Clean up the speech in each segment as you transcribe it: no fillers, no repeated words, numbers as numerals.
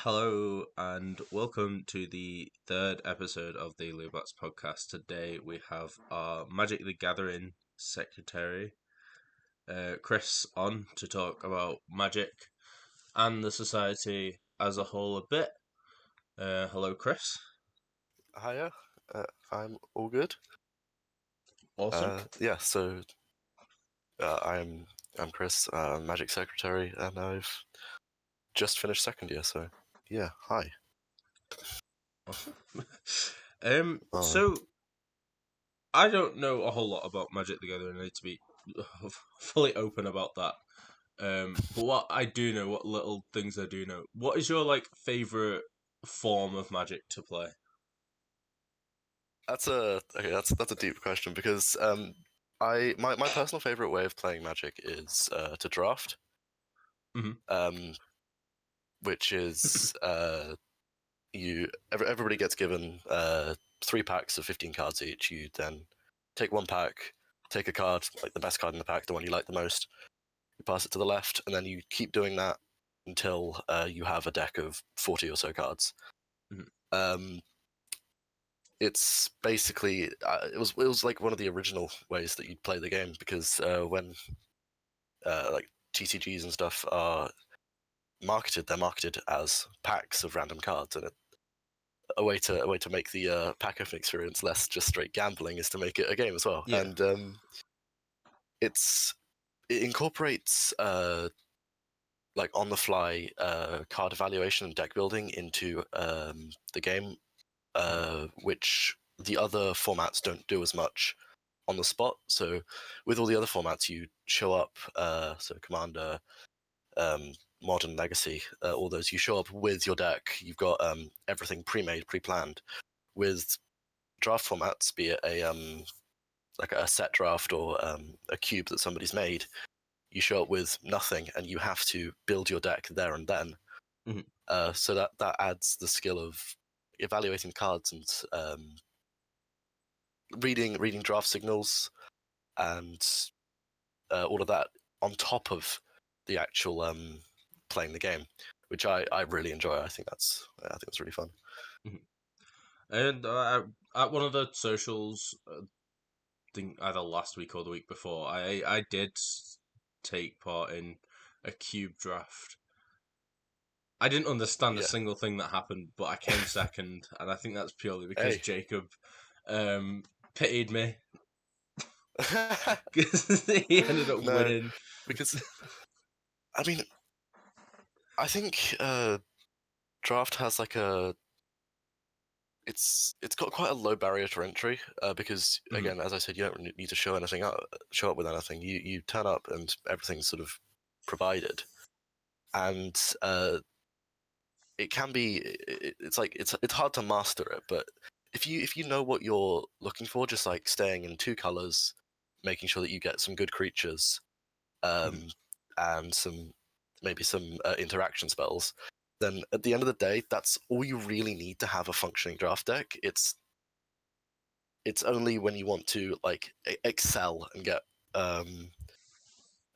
Hello and welcome to the third episode of the LUBATS podcast. Today we have our Magic the Gathering secretary, Chris, on to talk about Magic and the society as a whole a bit. Hello, Chris. Hiya, I'm all good. Awesome. I'm Chris, Magic Secretary, and I've just finished second year. So yeah, hi. Awesome. Oh, So I don't know a whole lot about Magic the Gathering. I need to be fully open about that. But what I do know, what little things I do know, what is your favorite form of Magic to play? that's a deep question because my personal favorite way of playing Magic is to draft, Mhm. um, which is everybody gets given 3 packs of 15 cards each. You then take one pack, take a card, like the best card in the pack, the one you like the most. You pass it to the left, and then you keep doing that until you have a deck of 40 or so cards. Mhm. Um, it's basically it was like one of the original ways that you'd play the game because when like TCGs and stuff are marketed, they're marketed as packs of random cards, and a way to make the pack opening experience less just straight gambling is to make it a game as well. Yeah. And it incorporates like on the fly card evaluation and deck building into the game, which the other formats don't do as much on the spot. So with all the other formats, you show up, so Commander, Modern, Legacy, all those, you show up with your deck. You've got everything pre-made, pre-planned. With draft formats, be it a like a set draft or a cube that somebody's made, you show up with nothing and you have to build your deck there and then. Mhm. So that adds the skill of evaluating cards and reading draft signals and all of that on top of the actual playing the game, which I really enjoy. I think that's really fun. Mhm. And at one of the socials, think either last week or the week before, I did take part in a cube draft. I didn't understand a Yeah. single thing that happened, but I came second, and I think that's purely because Hey. Jacob pitied me because he ended up No, winning. because I mean, I think draft has like it's got quite a low barrier to entry because Mhm. again, as I said, you don't need to show up with anything. You turn up and everything's sort of provided, and it can be it's hard to master it. But if you know what you're looking for, just like staying in 2 colors, making sure that you get some good creatures, Mhm. and maybe some interaction spells, then at the end of the day, that's all you really need to have a functioning draft deck. It's only when you want to like excel and get um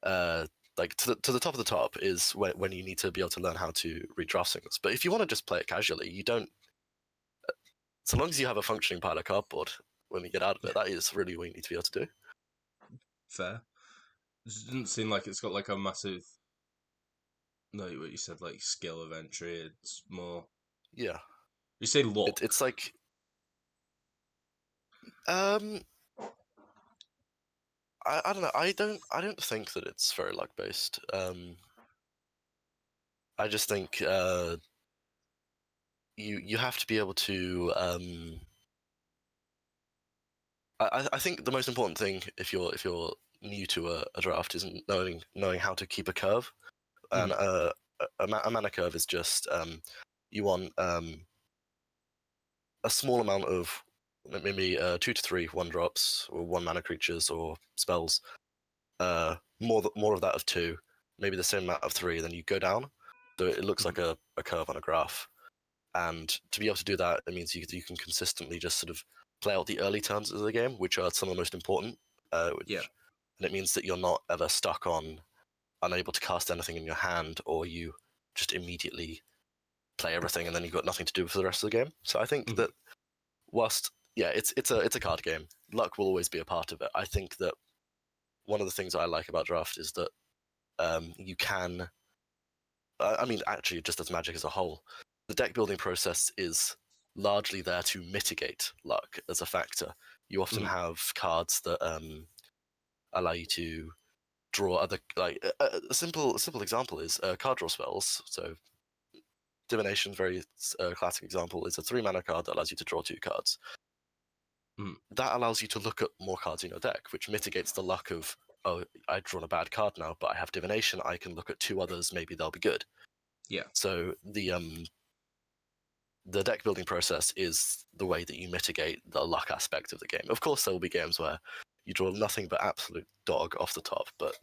uh like to the top of the top is when you need to be able to learn how to read draft signals. But if you want to just play it casually, you don't. So long as you have a functioning pile of cardboard when you get out of it, that is really what you need to be able to do. Fair. It doesn't seem like it's got a massive, like what you said, skill of entry. It's more. Yeah, You say luck. it's like um I don't know. I don't think that it's very luck based. I just think you have to be able to. I think the most important thing if you're new to a draft is knowing how to keep a curve, and Mhm. a mana curve is just you want a small amount of maybe 2 to 3 1 drops or 1 mana creatures or spells, more of that of 2, maybe the same amount of 3, then you go down, so it looks Mhm. like a curve on a graph. And to be able to do that, it means you can consistently just sort of play out the early turns of the game, which are some of the most important. Yeah. And it means that you're not ever stuck on unable to cast anything in your hand, or you just immediately play everything, and then you've got nothing to do for the rest of the game. So I think that whilst it's a card game, luck will always be a part of it. I think that one of the things that I like about draft is that you can. I mean, actually, just as Magic as a whole, the deck building process is largely there to mitigate luck as a factor. You often have cards that allow you to draw other, like a simple example is card draw spells. So divination, very classic example, is a 3-mana card that allows you to draw 2 cards. That allows you to look at more cards in your deck, which mitigates the luck of, oh, I've drawn a bad card now, but I have divination, I can look at 2 others, maybe they'll be good. Yeah. So the deck building process is the way that you mitigate the luck aspect of the game. Of course, there will be games where you draw nothing but absolute dog off the top, but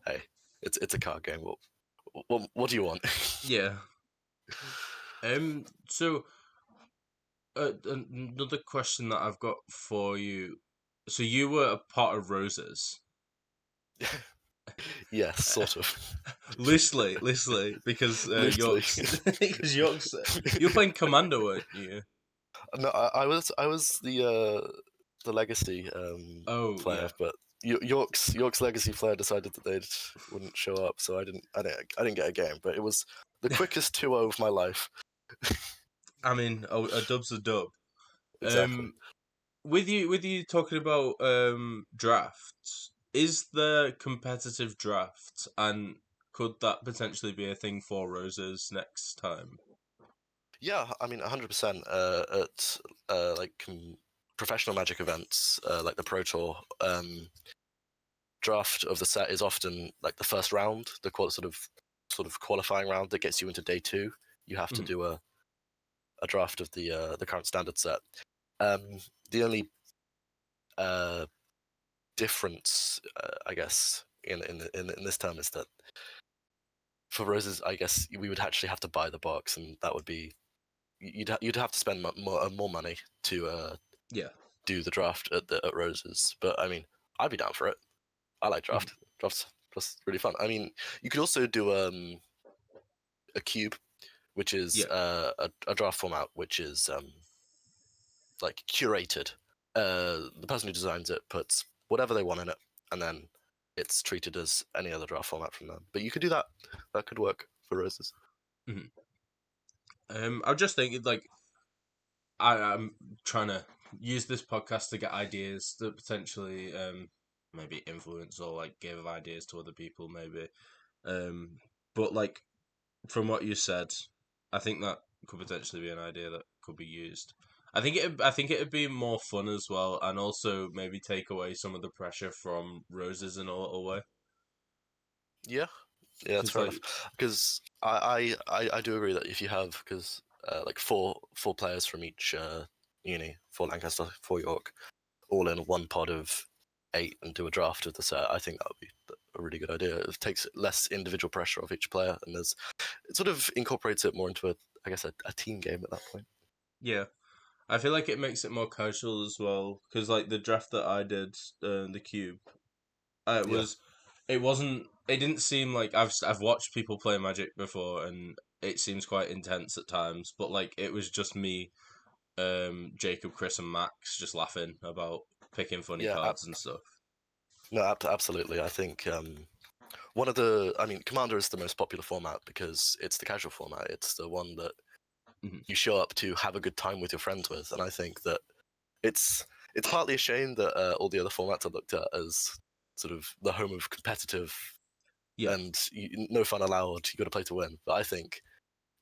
hey, it's a card game. What do you want? Yeah. So another question that I've got for you. So you were a part of Roses. Yes, sort of. loosely, because Loosely. York's you were playing Commander, weren't you? No, I was the legacy player, yeah. but York's legacy player decided that they wouldn't show up, so I didn't get a game. But it was the quickest 2-0 of my life. I mean, a dub's a dub. Exactly. With you talking about drafts, is there competitive draft, and could that potentially be a thing for Roses next time? Yeah, I mean, 100%. At like professional Magic events, like the Pro Tour, draft of the set is often like the first round, the sort of qualifying round that gets you into day 2. You have to do a draft of the current standard set. The only difference, I guess, in this term is that for Roses, I guess we would actually have to buy the box, and that would be you'd have to spend more money to do the draft at Roses. But I mean, I'd be down for it. I like draft. Draft's really fun. I mean, you could also do a cube, which is a draft format, which is like curated. The person who designs it puts whatever they want in it, and then it's treated as any other draft format from them. But you could do that. That could work for Roses. I'm just thinking, like, I'm trying to use this podcast to get ideas that potentially maybe influence or like give ideas to other people, maybe. But like from what you said, I think that could potentially be an idea that could be used. I think it'd be more fun as well, and also maybe take away some of the pressure from Roses in a little way. Yeah, that's fair enough. Because I do agree that if you have like four players from each uni, 4 Lancaster, 4 York, all in one pod of 8 and do a draft of the set, I think that would be a really good idea. It takes less individual pressure off each player, and it sort of incorporates it more into a team game at that point. Yeah, I feel like it makes it more casual as well because like the draft that I did, the cube, it didn't seem like I've watched people play Magic before and it seems quite intense at times, but like it was just me, Jacob, Chris, and Max just laughing about picking funny cards and stuff. No, absolutely. I think Commander is the most popular format because it's the casual format. It's the one that you show up to have a good time with your friends with, and I think that it's partly a shame that all the other formats are looked at as sort of the home of competitive and no fun allowed. You got to play to win. But I think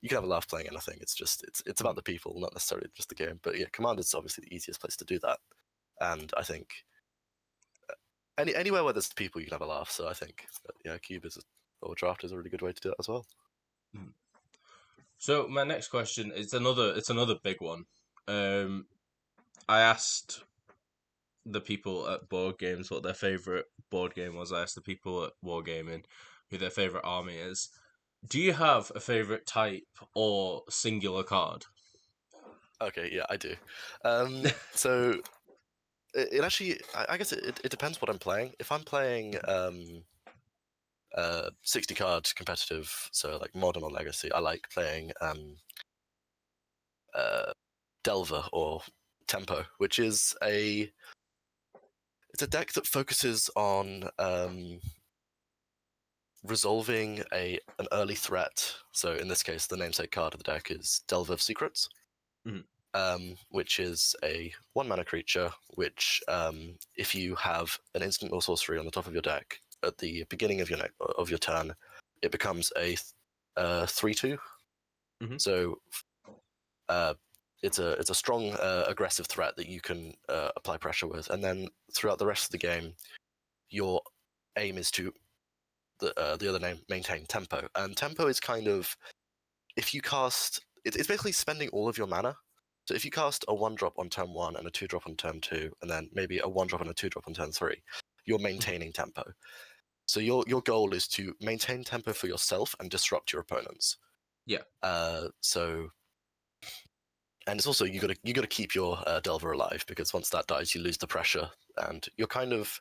you can have a laugh playing anything. It's just it's about the people, not necessarily just the game. But yeah, Commander's obviously the easiest place to do that, and I think anywhere where there's people, you can have a laugh. So I think Cube or Draft is a really good way to do it as well. So my next question is another big one. I asked the people at board games what their favorite board game was. I asked the people at Wargaming who their favorite army is. Do you have a favorite type or singular card? Okay, yeah, I do. So it actually, I guess it depends what I'm playing. If I'm playing 60 card competitive, so like Modern or Legacy, I like playing Delver or Tempo, which is it's a deck that focuses on resolving an early threat. So in this case, the namesake card of the deck is Delver of Secrets, which is a 1-mana creature, which if you have an instant or sorcery on the top of your deck at the beginning of your turn, it becomes a 3/2. So it's a strong aggressive threat that you can apply pressure with, and then throughout the rest of the game, your aim is to the other name maintain tempo. And tempo is kind of, if you cast, it's basically spending all of your mana. So if you cast a 1-drop on turn 1 and a 2-drop on turn 2, and then maybe a 1-drop and a 2-drop on turn 3, you're maintaining tempo. So your goal is to maintain tempo for yourself and disrupt your opponents. Yeah. And it's also you gotta keep your Delver alive, because once that dies, you lose the pressure, and you're kind of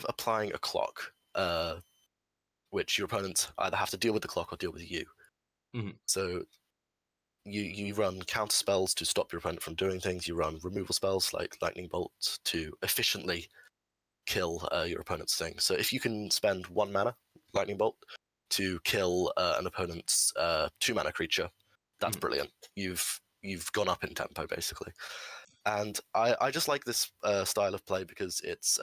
applying a clock, which your opponents either have to deal with the clock or deal with you. So you run counter spells to stop your opponent from doing things. You run removal spells like Lightning Bolt to efficiently kill your opponent's thing. So if you can spend 1 mana, Lightning Bolt, to kill an opponent's 2-mana creature, that's brilliant. You've gone up in tempo, basically. And I just like this style of play because it's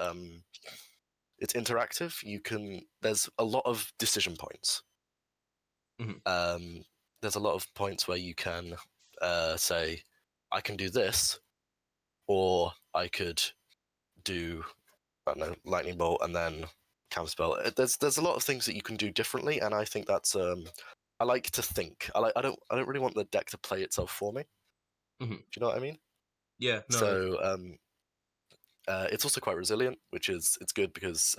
interactive. There's a lot of decision points. There's a lot of points where you can say, I can do this, or I could do, I don't know, Lightning Bolt and then counterspell. There's a lot of things that you can do differently, and I think that's I like to think. I don't really want the deck to play itself for me. Do you know what I mean? Yeah. No. So it's also quite resilient, which it's good because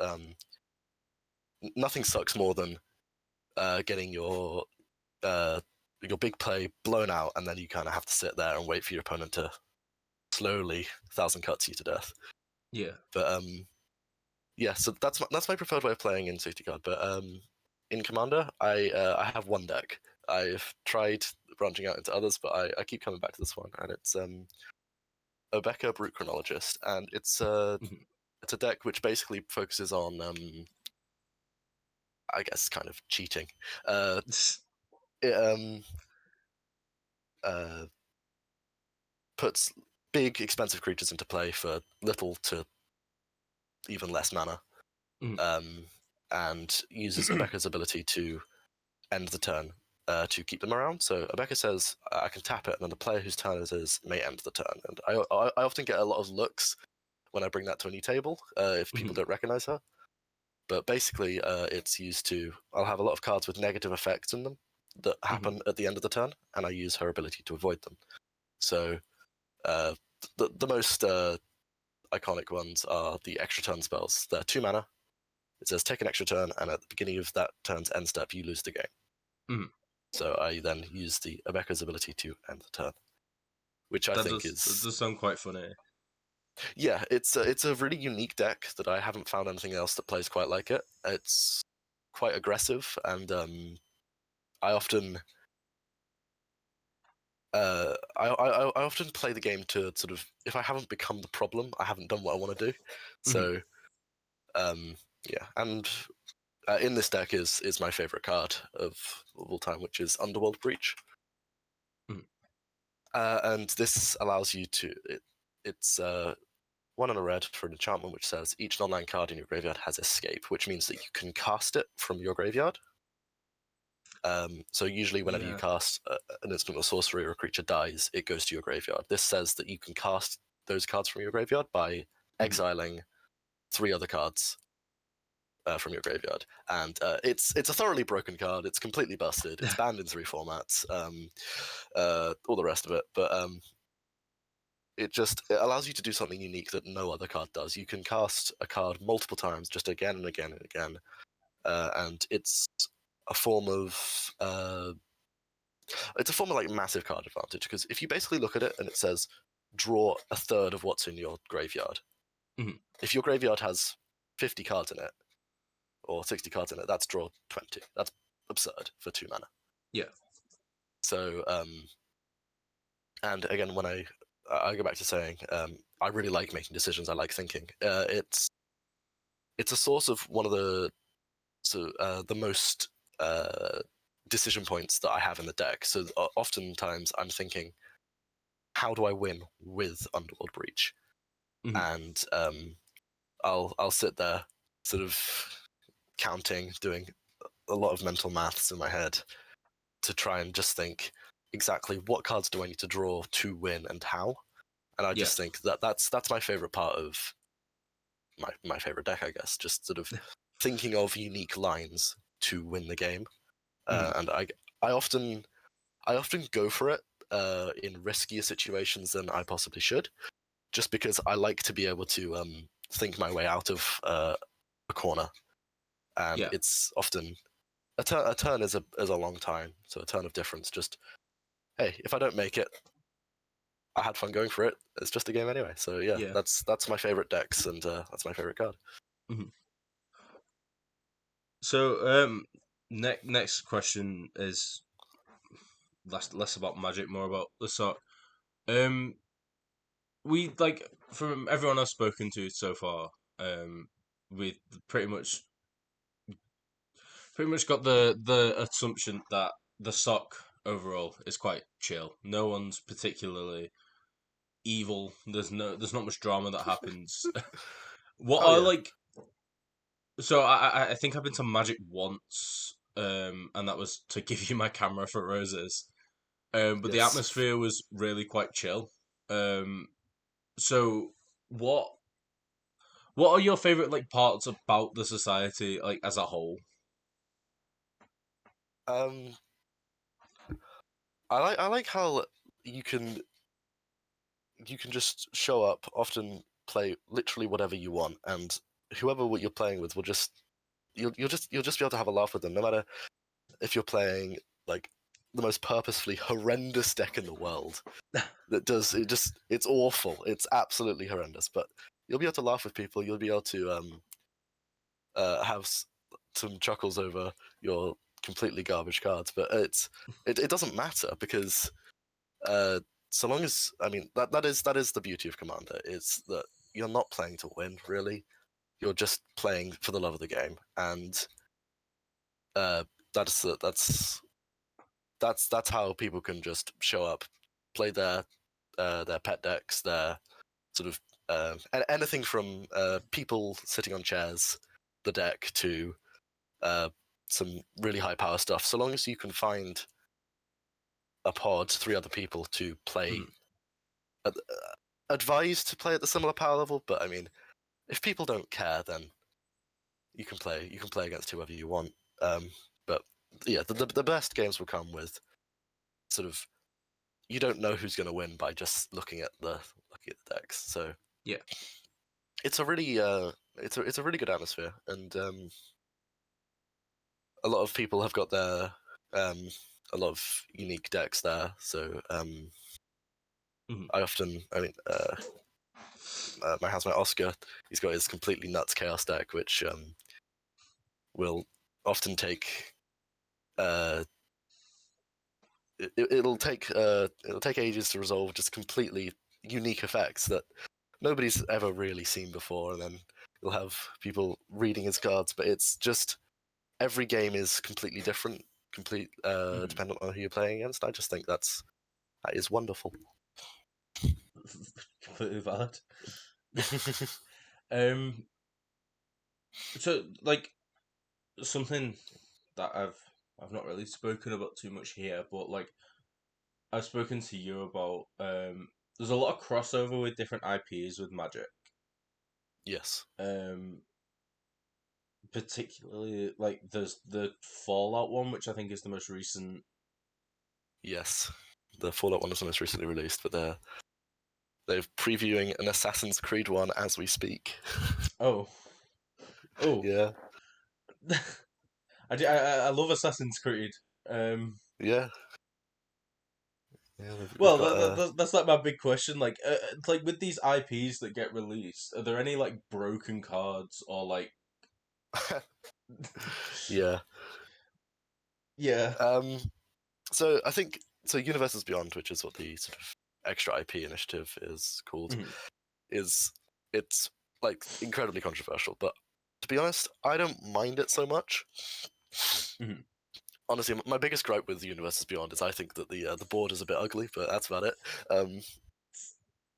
nothing sucks more than getting your big play blown out, and then you kind of have to sit there and wait for your opponent to slowly 1,000 cuts you to death. Yeah. But yeah, so that's my preferred way of playing in Safety Card. But in Commander, I have one deck. I've tried branching out into others, but I keep coming back to this one, and it's Obeka Brute Chronologist, and it's a deck which basically focuses on I guess kind of cheating. It puts big expensive creatures into play for little to even less mana, and uses Obeka's ability to end the turn to keep them around. So Obeka says, I can tap it, and then the player whose turn it is may end the turn. And I often get a lot of looks when I bring that to a new table if people don't recognize her. But basically, it's used to, I'll have a lot of cards with negative effects in them that happen at the end of the turn, and I use her ability to avoid them. So the most iconic ones are the extra turn spells. They're 2 mana. It says take an extra turn, and at the beginning of that turn's end step, you lose the game. So I then use the Obeka's ability to end the turn, which I think that does sound quite funny. Yeah, it's a really unique deck that I haven't found anything else that plays quite like it. It's quite aggressive, and I often I often play the game to sort of, if I haven't become the problem, I haven't done what I want to do. So yeah, and in this deck is my favorite card of all time, which is Underworld Breach. And this allows you to it's 1 and a red for an enchantment which says each non-land card in your graveyard has escape, which means that you can cast it from your graveyard. So usually whenever you cast an instant or sorcery or a creature dies, it goes to your graveyard. This says that you can cast those cards from your graveyard by exiling 3 other cards from your graveyard. And it's a thoroughly broken card. It's completely busted. It's banned in 3 formats. All the rest of it. But it allows you to do something unique that no other card does. You can cast a card multiple times, just again and again and again. And it's a form of like massive card advantage, because if you basically look at it and it says draw a third of what's in your graveyard, if your graveyard has 50 cards in it or 60 cards in it, that's draw 20. That's absurd for 2 mana. Yeah. So, and again, when I go back to saying, I really like making decisions. I like thinking. It's a source of one of the most decision points that I have in the deck. So oftentimes I'm thinking, how do I win with Underworld Breach? And I'll sit there, sort of counting, doing a lot of mental maths in my head to try and just think exactly what cards do I need to draw to win and how. And I just think that's my favorite part of my favorite deck, I guess. Just sort of thinking of unique lines to win the game. And I often go for it in riskier situations than I possibly should, just because I like to be able to think my way out of a corner. And it's often a turn is a long time, so a turn of difference. Just, hey, if I don't make it, I had fun going for it. It's just a game anyway. So yeah. That's my favorite decks, and that's my favorite card. So next question is less about Magic, more about the sort. We like, from everyone I've spoken to so far, we pretty much got the assumption that the sock overall is quite chill. No one's particularly evil. There's not much drama that happens. Like. So I think I've been to Magic once, and that was to give you my camera for roses. But the atmosphere was really quite chill. So what are your favorite like parts about the society, like as a whole? I like how you can just show up, often play literally whatever you want, and whoever what you're playing with will just you'll just be able to have a laugh with them, no matter if you're playing like the most purposefully horrendous deck in the world that does it's awful, it's absolutely horrendous, but you'll be able to laugh with people. You'll be able to have some chuckles over your completely garbage cards, but it doesn't matter, because so long as, I mean, that is the beauty of Commander, is that you're not playing to win, really. You're just playing for the love of the game, and that's how people can just show up, play their pet decks, their sort of anything from people sitting on chairs, the deck, to some really high power stuff. So long as you can find a pod, 3 other people to play, advised to play at the similar power level. But I mean, if people don't care, then you can play against whoever you want. But yeah, the best games will come with sort of, you don't know who's going to win by just looking at the decks. So yeah, it's a really it's a really good atmosphere, and a lot of people have got their a lot of unique decks there. So I mean, my housemate Oscar, he's got his completely nuts chaos deck, which will often take it'll take ages to resolve, just completely unique effects that nobody's ever really seen before, and then you'll have people reading his cards, but it's just, every game is completely different, dependent on who you're playing against. I just think that is wonderful. Completely valid. So like, something that I've not really spoken about too much here, but like, I've spoken to you about, there's a lot of crossover with different IPs with Magic. Yes. Particularly like there's the Fallout one, which I think is the most recent. Yes, the Fallout one is the most recently released, but they're previewing an Assassin's Creed one as we speak. Oh, Yeah. I love Assassin's Creed. Yeah. Well, that's like my big question. Like, like with these IPs that get released, are there any like broken cards or like? Yeah. Yeah. So I think so Universes Beyond, which is what the sort of extra IP initiative is called, it's like incredibly controversial. But to be honest, I don't mind it so much. Honestly, my biggest gripe with Universes Beyond is I think that the board is a bit ugly, but that's about it.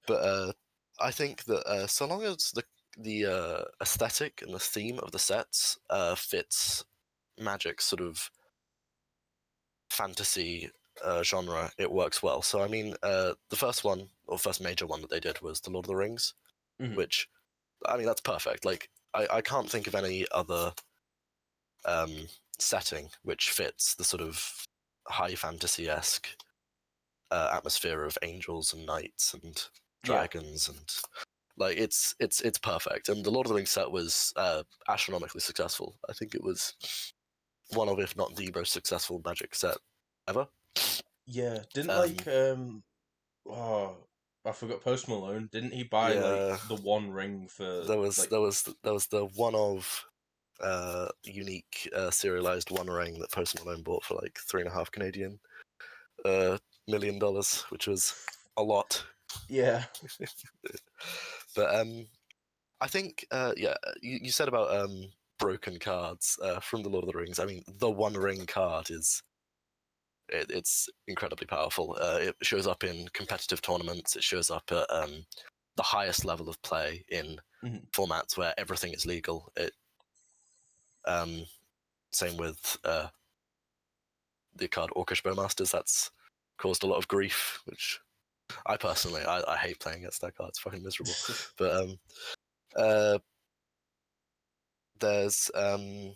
But I think that so long as the aesthetic and the theme of the sets fits Magic's sort of fantasy genre, it works well. So I mean, the first one or first major one that they did was the Lord of the Rings, which I mean that's perfect. Like I can't think of any other setting which fits the sort of high fantasy-esque atmosphere of angels and knights and dragons and like it's perfect. And the Lord of the Rings set was astronomically successful. I think it was one of, if not the most successful Magic set ever. Yeah, didn't oh, I forgot Post Malone. Didn't he buy like the one ring for there was like the one of unique serialized one ring that Post Malone bought for like $3.5 million, which was a lot. Yeah. But I think you said about broken cards from the Lord of the Rings. I mean, the One Ring card it's incredibly powerful. It shows up in competitive tournaments. It shows up at the highest level of play in formats where everything is legal. Same with the card Orcish Bowmasters. That's caused a lot of grief, which I personally I hate playing against that card. It's fucking miserable. But there's but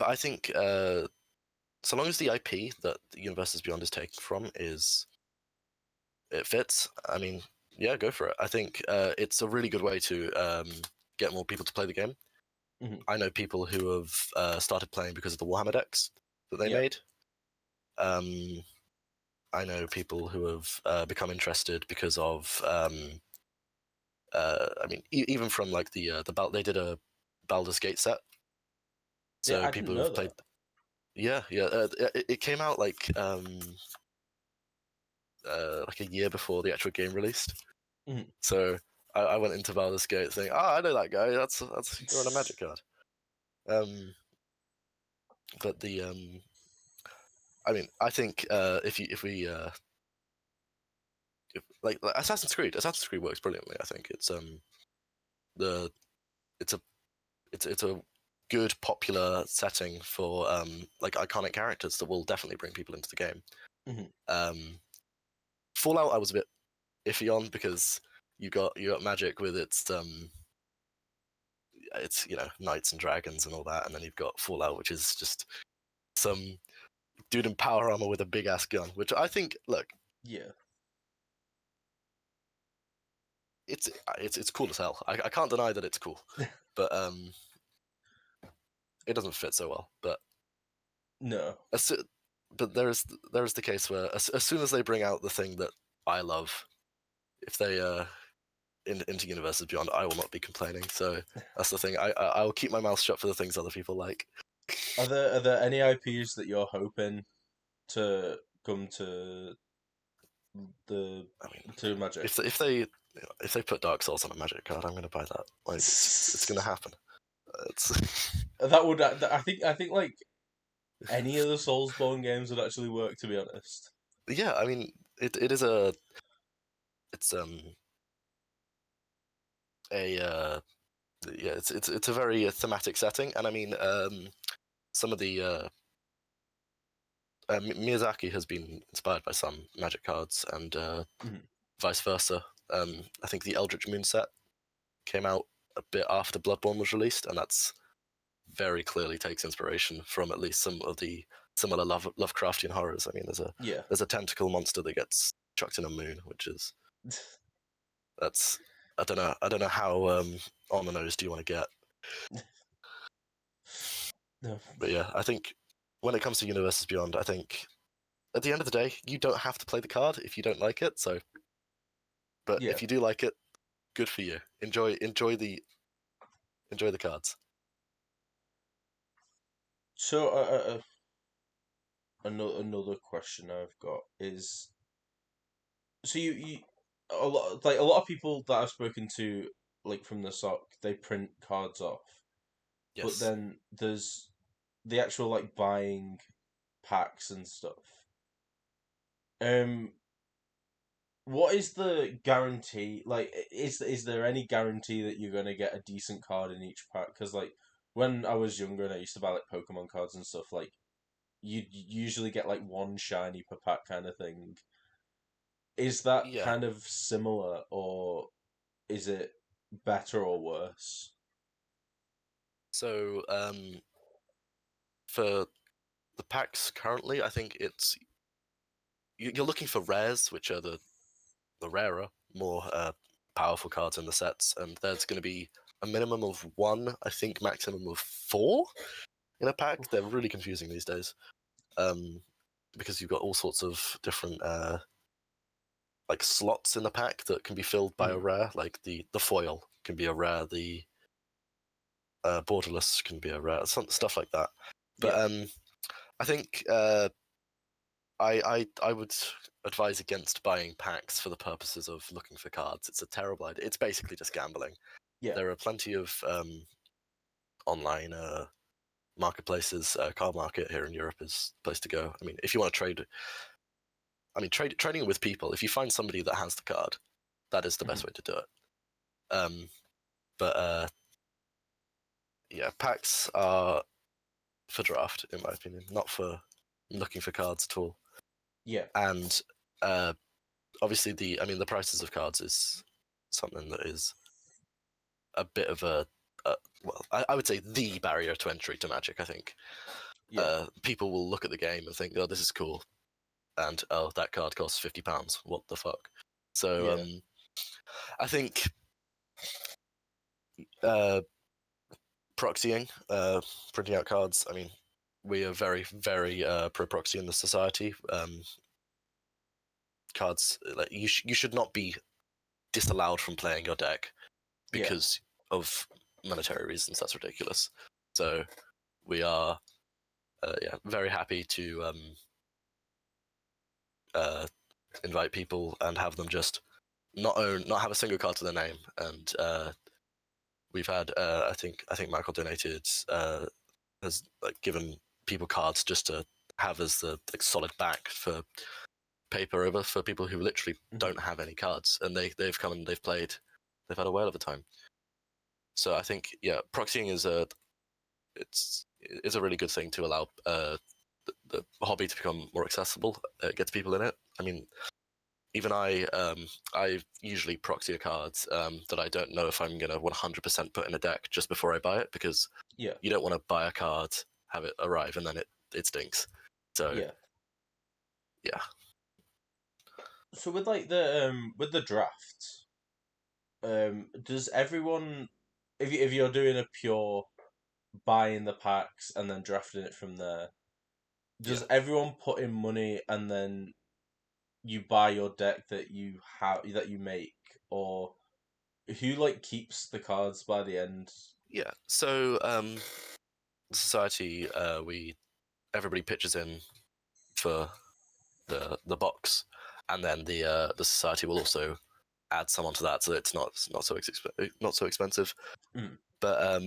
I think so long as the IP that Universes Beyond is taken from it fits, I mean, yeah, go for it. I think it's a really good way to get more people to play the game. I know people who have started playing because of the Warhammer decks that they made. I know people who have become interested because of I mean, even from like they did a Baldur's Gate set. So yeah, I people didn't know who've played, that. yeah, it came out like a year before the actual game released. So I went into Baldur's Gate saying, "Oh, I know that guy. That's you're on a Magic card." But the I mean, I think if like Assassin's Creed works brilliantly. I think it's it's a good popular setting for like iconic characters that will definitely bring people into the game. Fallout I was a bit iffy on because you got Magic with its knights and dragons and all that, and then you've got Fallout, which is just some dude in power armor with a big ass gun, which I think, look, it's cool as hell. I can't deny that it's cool, but it doesn't fit so well. But no, but there is the case where as soon as they bring out the thing that I love, if they into Universes Beyond, I will not be complaining. So that's the thing. I will keep my mouth shut for the things other people like. are there any IPs that you're hoping to come to to Magic? If they put Dark Souls on a Magic card, I'm going to buy that. Like it's going to happen. That would I think like any of the Soulsborne games would actually work, to be honest. Yeah, I mean it's it's a very thematic setting, and I mean some of the Miyazaki has been inspired by some Magic cards, and vice versa. I think the Eldritch Moon set came out a bit after Bloodborne was released, and that's very clearly takes inspiration from at least some of the similar Lovecraftian horrors. I mean, there's a tentacle monster that gets chucked in a moon, which is that's I don't know how on the nose do you want to get. No. But yeah, I think when it comes to Universes Beyond, I think at the end of the day, you don't have to play the card if you don't like it. So, but if you do like it, good for you. Enjoy the cards. So another question I've got is, so you a lot of people that I've spoken to, like from the SOC, they print cards off, but Yes. then there's the actual like buying packs and stuff. Um, what is the guarantee? Like, is there any guarantee that you're gonna get a decent card in each pack? Because like when I was younger and I used to buy like Pokemon cards and stuff, like you usually get like one shiny per pack kind of thing. Is that Yeah. kind of similar, or is it better or worse? So for the packs currently, I think you're looking for rares, which are the rarer, more powerful cards in the sets, and there's going to be a minimum of one, I think, maximum of four in a pack. They're really confusing these days, because you've got all sorts of different like slots in the pack that can be filled by a Mm, rare. Like the foil can be a rare, the borderless can be a rare, stuff like that. But yeah. I think I would advise against buying packs for the purposes of looking for cards. It's a terrible idea. It's basically just gambling. Yeah. There are plenty of online marketplaces. Card market here in Europe is the place to go. I mean, if you want to trade, I mean, trading with people. If you find somebody that has the card, that is the best Mhm. way to do it. But yeah, packs are for draft, in my opinion, not for looking for cards at all. Yeah. And obviously, the prices of cards is something that is a bit of well, I would say the barrier to entry to Magic. I think Yeah. people will look at the game and think, "Oh, this is cool," and "Oh, that card costs £50. What the fuck?" So Yeah. I think uh, proxying, printing out cards. I mean, we are very, very pro proxy in the society. Cards, like you should not be disallowed from playing your deck Yeah. because of monetary reasons. That's ridiculous. So we are, yeah, very happy to uh, invite people and have them just not have a single card to their name. And we've had, I think Michael donated, has like given people cards just to have as the like solid back for paper over for people who literally Mhm. don't have any cards, and they've come and they've played, they've had a whale of a time. So I think, yeah, proxying is a really good thing to allow the hobby to become more accessible. It gets people in it. I mean, even I usually proxy a card that I don't know if I'm gonna 100% put in a deck just before I buy it, because Yeah. you don't want to buy a card, have it arrive, and then it stinks. So Yeah. yeah, So with the draft, does everyone, if you're doing a pure buying the packs and then drafting it from there, yeah, does everyone put in money and then you buy your deck that you make, or who like keeps the cards by the end? yeah. So the society, we everybody pitches in for the box, and then the society will also add some onto that, so it's not so expensive. Mm. But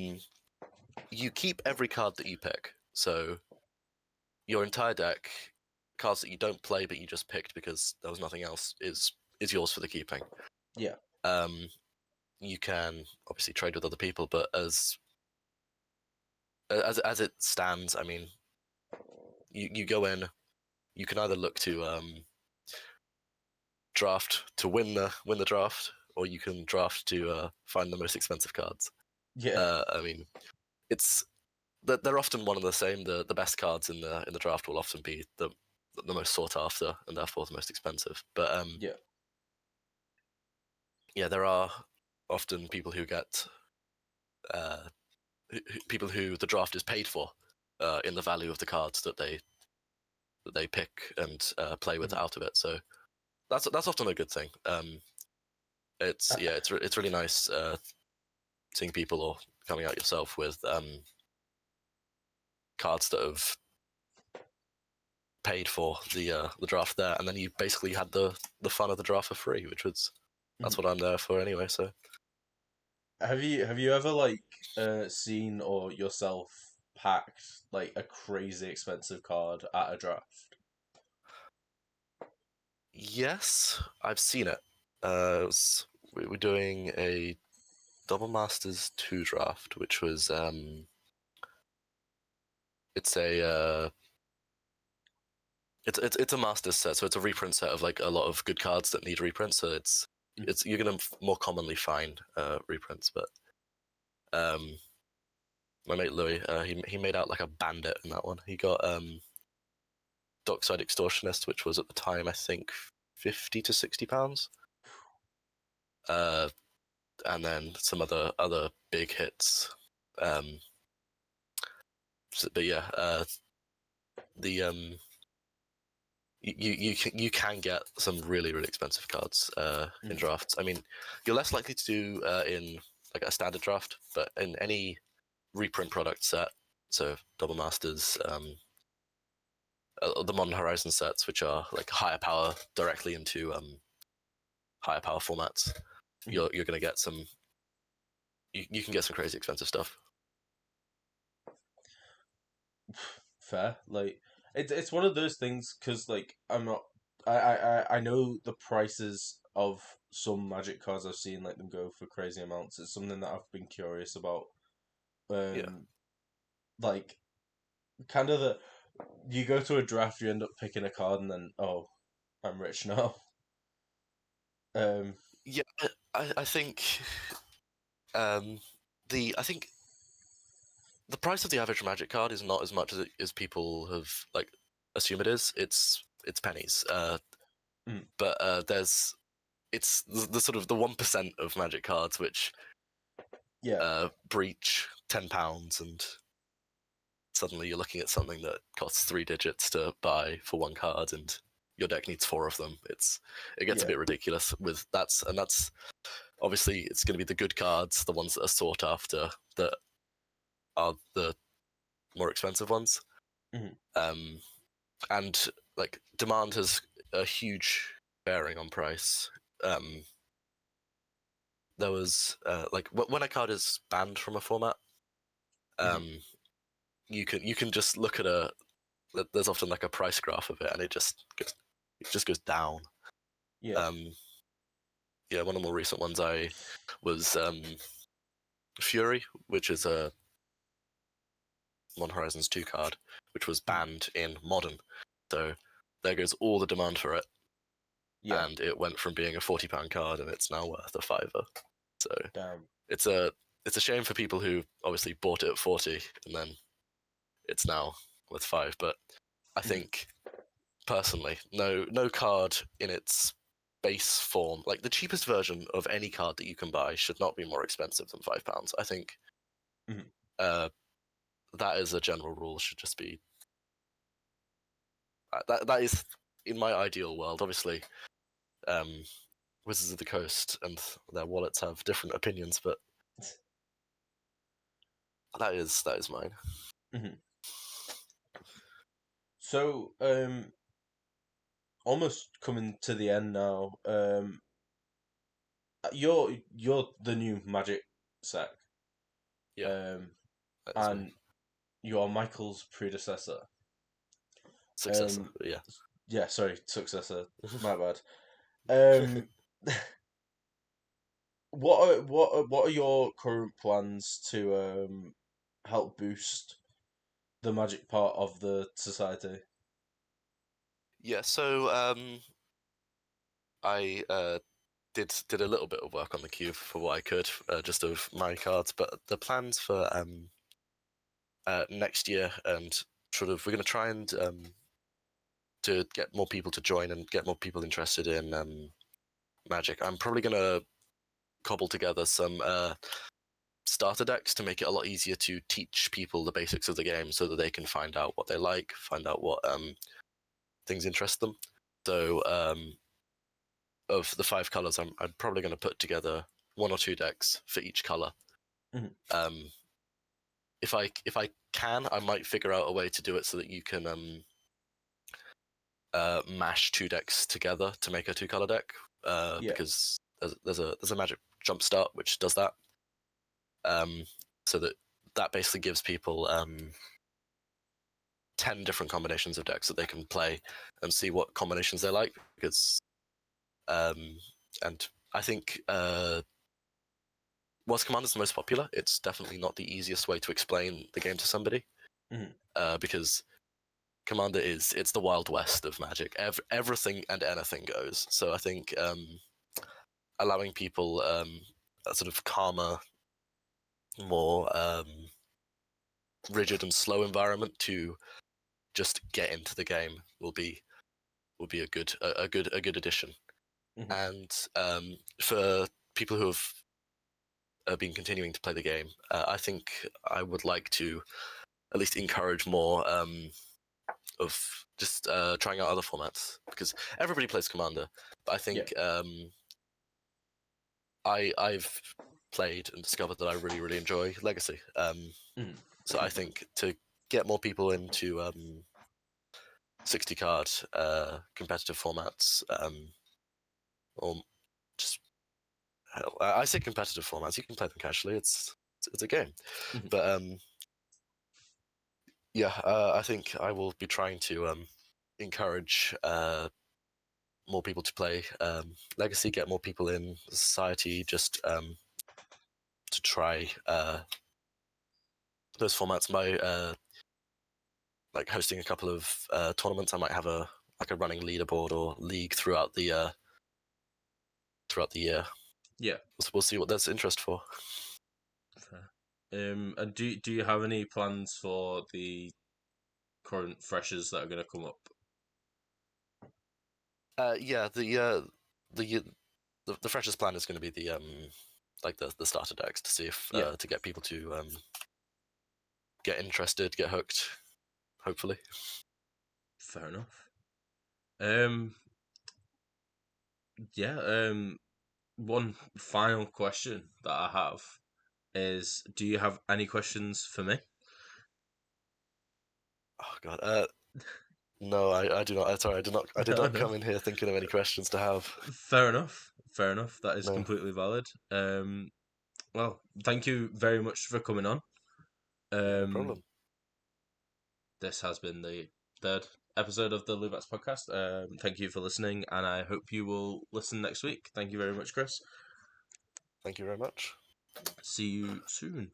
you keep every card that you pick. So your entire deck, cards that you don't play but you just picked because there was nothing else, is yours for the keeping. Yeah. Um, you can obviously trade with other people, but as it stands, I mean, you go in. You can either look to draft to win the draft, or you can draft to find the most expensive cards. Yeah. I mean, it's they're often one and the same. The best cards in the draft will often be the most sought after and therefore the most expensive. But Yeah. yeah, there are often people who get people who the draft is paid for in the value of the cards that they pick and play with Mhm. out of it. So that's often a good thing. It's Uh, yeah, it's really nice seeing people or coming out yourself with cards that have paid for the draft there, and then you basically had the fun of the draft for free, which was that's what I'm there for anyway. So Have you ever like seen or yourself packed like a crazy expensive card at a draft? yes, I've seen it. We were doing a Double Masters 2 draft, which was it's a it's a Masters set, so it's a reprint set of like a lot of good cards that need reprints. So it's you're gonna more commonly find reprints, but my mate Louis, he made out like a bandit in that one. He got Dockside Extortionist, which was at the time I think £50 to £60. And then some other big hits. But yeah, the you can get some really expensive cards in drafts. I mean, you're less likely to do in like a standard draft, but in any reprint product set, so Double Masters, the Modern Horizon sets, which are like higher power directly into higher power formats, you're gonna get some. You can get some crazy expensive stuff. Fair, like it's one of those things because like I'm not. I know the prices of some Magic cards I've seen like them go for crazy amounts. It's something that I've been curious about. Yeah. Like kind of the you go to a draft, you end up picking a card, and then oh, I'm rich now. Yeah, I think I think the price of the average Magic card is not as much as people have like assume it is. It's pennies. But there's it's the sort of the 1% of Magic cards which breach £10, and suddenly you're looking at something that costs 3 digits to buy for one card, and your deck needs 4 of them. It gets a bit ridiculous with that's obviously it's going to be the good cards, the ones that are sought after, that are the more expensive ones. And like demand has a huge bearing on price. There was like when a card is banned from a format, you can just look at there's often like a price graph of it, and it just goes down. Yeah, one of the more recent ones I was Fury, which is a Modern Horizons 2 card, which was banned in Modern. So there goes all the demand for it. Yeah. And it went from being a £40 card, and it's now worth a £5. So damn. It's a shame for people who obviously bought it at 40 and then it's now worth 5. But I think personally, no card in its base form, like the cheapest version of any card that you can buy, should not be more expensive than £5. I think that is a general rule. Should just be that is in my ideal world. Obviously, Wizards of the Coast and their wallets have different opinions, but that is mine. So, almost coming to the end now. You're the new Magic sec. Yeah. And you're Michael's predecessor. Successor, yeah. Yeah, sorry, successor. My bad. What are your current plans to help boost the Magic part of the society? Yeah, so I did a little bit of work on the cube for what I could, just of my cards, but the plans for next year, and sort of we're going to try and to get more people to join and get more people interested in Magic. I'm probably going to cobble together some starter decks to make it a lot easier to teach people the basics of the game, so that they can find out what they like, find out what things interest them. So of the 5 colors, I'm probably going to put together 1 or 2 decks for each color. If I can, I might figure out a way to do it so that you can mash 2 decks together to make a 2-color deck, because there's a magic jumpstart which does that. So that basically gives people 10 different combinations of decks that they can play and see what combinations they like. Because and I think whilst Commander's the most popular, it's definitely not the easiest way to explain the game to somebody. Because Commander it's the Wild West of Magic. Everything and anything goes. So I think allowing people a sort of calmer, more rigid and slow environment to just get into the game will be a good addition. And for people who have been continuing to play the game, I think I would like to at least encourage more of just trying out other formats, because everybody plays Commander, but I think I've played and discovered that I really enjoy Legacy. So I think to get more people into 60-card competitive formats, or just hell, I say competitive formats. You can play them casually. It's a game, but I think I will be trying to encourage more people to play Legacy, get more people in society, just to try those formats. Like hosting a couple of tournaments. I might have a running leaderboard or league throughout the year. Yeah, we'll see what there's interest for. Fair. And do you have any plans for the current freshers that are going to come up? The freshers plan is going to be the like the starter decks, to see if to get people to get interested, get hooked, hopefully. Fair enough. One final question that I have is, do you have any questions for me? Oh God, no, I do not. Sorry, I did not No. come in here thinking of any questions to have. Fair enough. That is completely valid. Well, thank you very much for coming on. No problem. This has been the third episode of the LUBATS podcast. Thank you for listening, and I hope you will listen next week. Thank you very much, Chris. Thank you very much. See you soon.